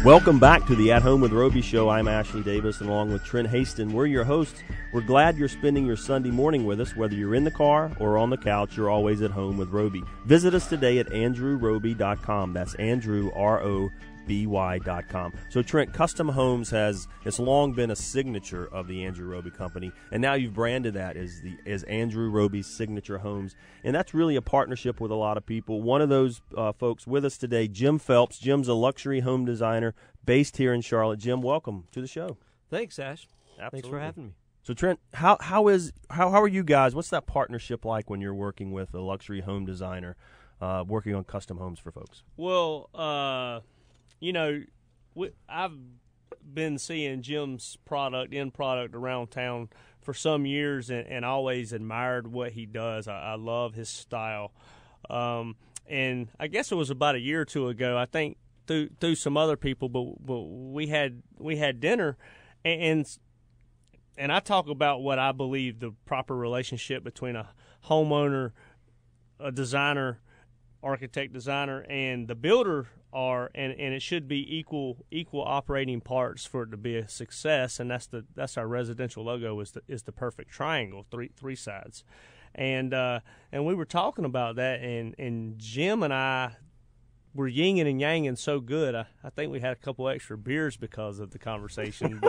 Welcome back to the At Home with Roby show. I'm Ashley Davis, and along with Trent Haston, we're your hosts. We're glad you're spending your Sunday morning with us. Whether you're in the car or on the couch, you're always at home with Roby. Visit us today at andrewroby.com. That's Andrew, ROBY.com. So, Trent, Custom Homes it's long been a signature of the Andrew Roby Company, and now you've branded that as Andrew Roby's Signature Homes, and that's really a partnership with a lot of people. One of those folks with us today, Jim Phelps. Jim's a luxury home designer based here in Charlotte. Jim, welcome to the show. Thanks, Ash. Absolutely. Thanks for having me. So, Trent, how are you guys? What's that partnership like when you're working with a luxury home designer, working on custom homes for folks? Well, I've been seeing Jim's end product around town for some years, and always admired what he does. I love his style. And I guess it was about a year or two ago, I think, through some other people, but we had dinner, and I talk about what I believe the proper relationship between a homeowner, a designer, architect designer, and the builder are, and it should be equal operating parts for it to be a success. And that's our residential logo is the perfect triangle, three sides, and we were talking about that, and Jim and I were yinging and yanging so good. I think we had a couple extra beers because of the conversation,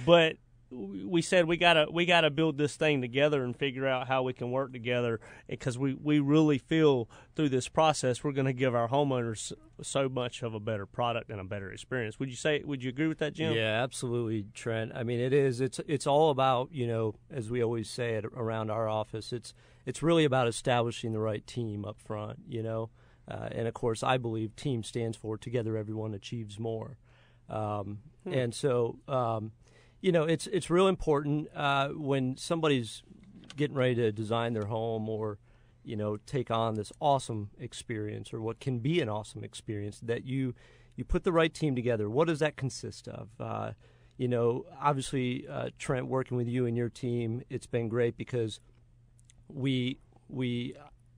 but we said we gotta build this thing together and figure out how we can work together, because we really feel through this process we're going to give our homeowners so much of a better product and a better experience. Would you agree with that, Jim? Yeah, absolutely, Trent. I mean, it's all about, as we always say it around our office, it's really about establishing the right team up front, and of course I believe team stands for together everyone achieves more. And so it's real important when somebody's getting ready to design their home or, take on this awesome experience or what can be an awesome experience, that you put the right team together. What does that consist of? Obviously, Trent, working with you and your team, it's been great because we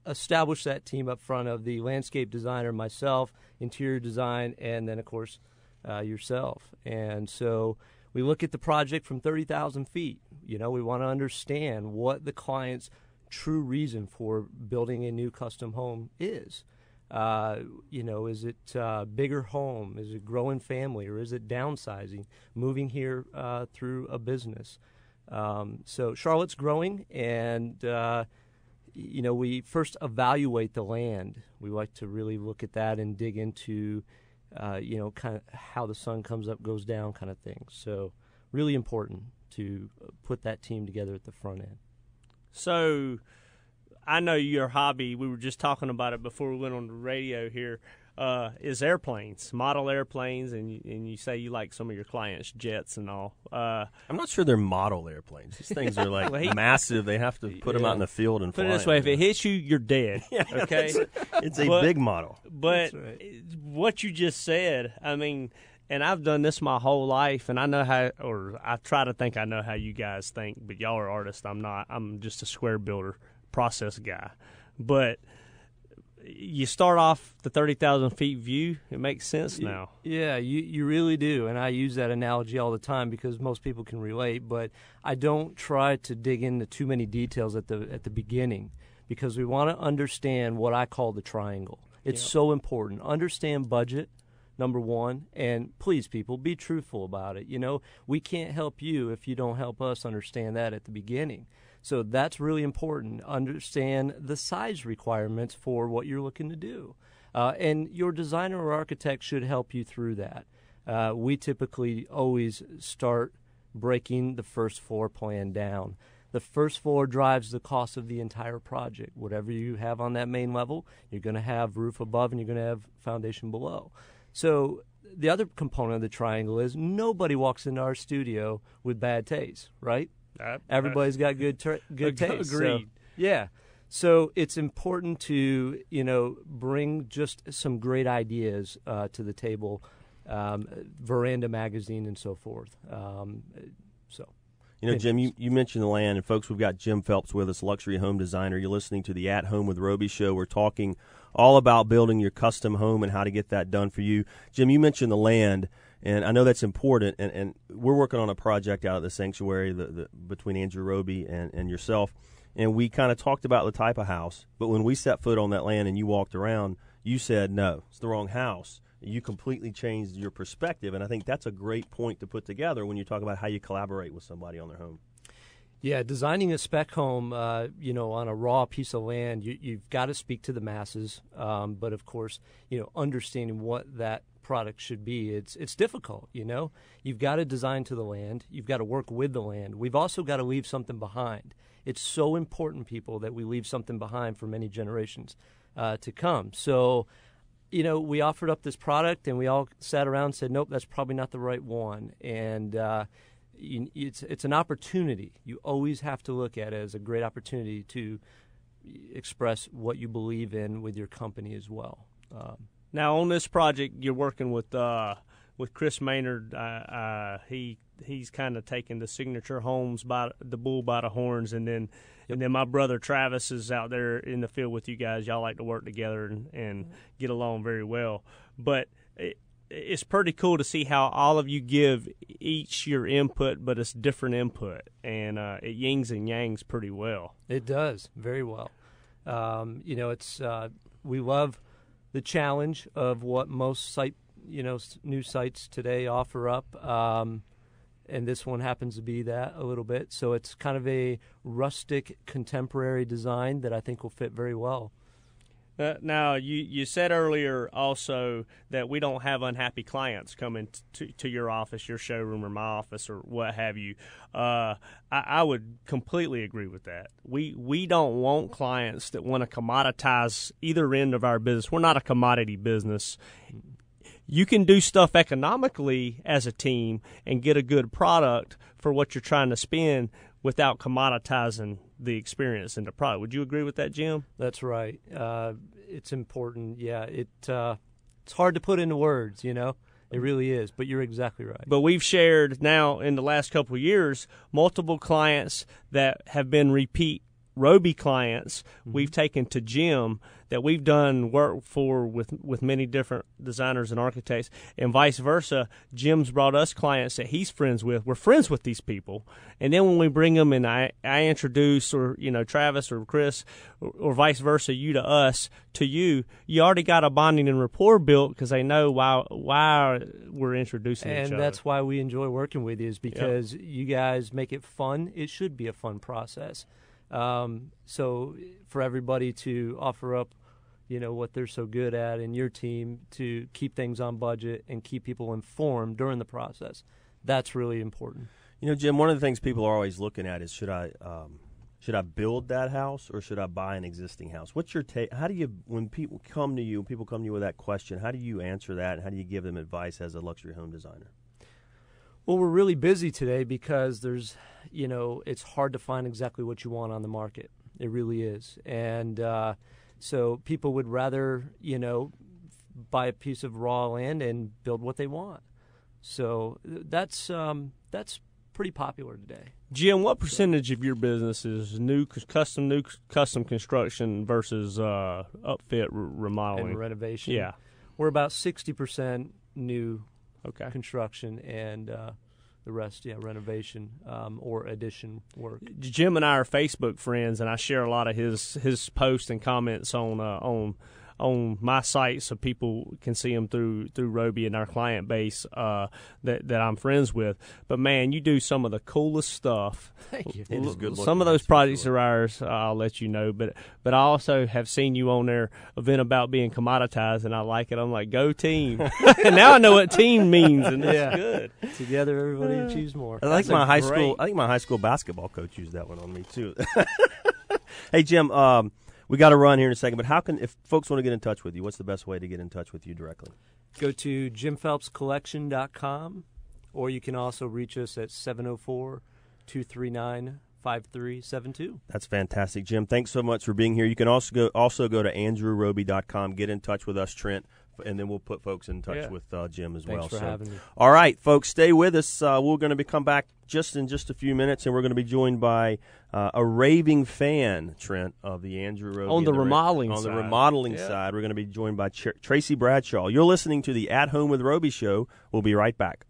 established that team up front of the landscape designer, myself, interior design, and then, of course, yourself. And so we look at the project from 30,000 feet. We want to understand what the client's true reason for building a new custom home is. Is it a bigger home? Is it growing family? Or is it downsizing, moving here through a business? So Charlotte's growing, and, we first evaluate the land. We like to really look at that and dig into kind of how the sun comes up, goes down kind of thing. So really important to put that team together at the front end. So I know your hobby, we were just talking about it before we went on the radio here, is airplanes, model airplanes, and you say you like some of your clients' jets and all. I'm not sure they're model airplanes. These things are massive. They have to put them out in the field and fly. Put it this way, if it hits you, you're dead. Okay? It's a big model. But what you just said, I mean, and I've done this my whole life, and I know how, or I try to think I know how you guys think, but y'all are artists. I'm not. I'm just a square builder, process guy. But you start off the 30,000 feet view. It makes sense now. Yeah, you really do, and I use that analogy all the time because most people can relate. But I don't try to dig into too many details at the beginning, because we want to understand what I call the triangle. It's so important. Understand budget, number one, and please, people, be truthful about it. We can't help you if you don't help us understand that at the beginning. So that's really important. Understand the size requirements for what you're looking to do. And your designer or architect should help you through that. We typically always start breaking the first floor plan down. The first floor drives the cost of the entire project. Whatever you have on that main level, you're going to have roof above and you're going to have foundation below. So the other component of the triangle is nobody walks into our studio with bad taste, right? Everybody's got good taste. Agreed. So, yeah. So it's important to, bring just some great ideas to the table, Veranda magazine and so forth. You know, Jim, you mentioned the land, and folks, we've got Jim Phelps with us, luxury home designer. You're listening to the At Home with Roby show. We're talking all about building your custom home and how to get that done for you. Jim, you mentioned the land, and I know that's important, and we're working on a project out at the sanctuary between Andrew Roby and yourself, and we kind of talked about the type of house, but when we set foot on that land and you walked around, you said, no, it's the wrong house. You completely changed your perspective, and I think that's a great point to put together when you talk about how you collaborate with somebody on their home. Yeah, designing a spec home, on a raw piece of land, you've got to speak to the masses. But of course, understanding what that product should be, it's difficult. You've got to design to the land. You've got to work with the land. We've also got to leave something behind. It's so important, people, that we leave something behind for many generations to come. So, we offered up this product, and we all sat around and said, nope, that's probably not the right one. And it's an opportunity. You always have to look at it as a great opportunity to express what you believe in with your company as well. Now, on this project, you're working with Chris Maynard. He's kind of taking the signature homes by the bull by the horns, and then my brother Travis is out there in the field with you guys. Y'all like to work together and get along very well. But it's pretty cool to see how all of you give each your input, but it's different input, and it yings and yangs pretty well. It does very well. We love the challenge of what most new sites today offer up. And this one happens to be that a little bit. So it's kind of a rustic, contemporary design that I think will fit very well. Now, you said earlier also that we don't have unhappy clients coming to your office, your showroom, or my office, or what have you. I would completely agree with that. We don't want clients that want to commoditize either end of our business. We're not a commodity business. You can do stuff economically as a team and get a good product for what you're trying to spend without commoditizing the experience and the product. Would you agree with that, Jim? That's right. It's important. Yeah, it's hard to put into words, It really is, but you're exactly right. But we've shared now in the last couple of years multiple clients that have been repeat Roby clients we've taken to Jim that we've done work for with many different designers and architects, and vice versa. Jim's brought us clients that he's friends with. We're friends with these people, and then when we bring them and I introduce, or Travis or Chris or vice versa, you to us, to you already got a bonding and rapport built because they know why we're introducing each other. And that's why we enjoy working with you, is because you guys make it fun. It should be a fun process. So for everybody to offer up, what they're so good at in your team to keep things on budget and keep people informed during the process, that's really important. Jim, one of the things people are always looking at is should I build that house or should I buy an existing house? What's your take? How do you, when people come to you with that question, how do you answer that, and how do you give them advice as a luxury home designer? Well, we're really busy today because there's, it's hard to find exactly what you want on the market. It really is. And so people would rather, buy a piece of raw land and build what they want. So that's pretty popular today. Jim, what percentage of your business is new custom construction versus upfit remodeling and renovation? Yeah, we're about 60% new construction, and the rest, renovation or addition work. Jim and I are Facebook friends, and I share a lot of his posts and comments on my site, so people can see them through Roby and our client base that I'm friends with. But man, you do some of the coolest stuff. Thank you. It is good looking. Some of those projects are ours. I'll let you know. But I also have seen you on their event about being commoditized, and I like it. I'm like, go team! And now I know what team means, and it's good. Together, everybody achieves more. I think my high school basketball coach used that one on me too. Hey, Jim. We got to run here in a second, but if folks want to get in touch with you, what's the best way to get in touch with you directly? Go to jimphelpscollection.com, or you can also reach us at 704-239-5372. That's fantastic, Jim. Thanks so much for being here. You can also go to andrewroby.com, get in touch with us, Trent, and then we'll put folks in touch with Jim as well. Thanks for having me. All right, folks, stay with us. We're going to come back just in just a few minutes, and we're going to be joined by a raving fan, Trent, of the Andrew Roby. On the remodeling side. side. On the remodeling side, we're going to be joined by Tracy Bradshaw. You're listening to the At Home with Roby show. We'll be right back.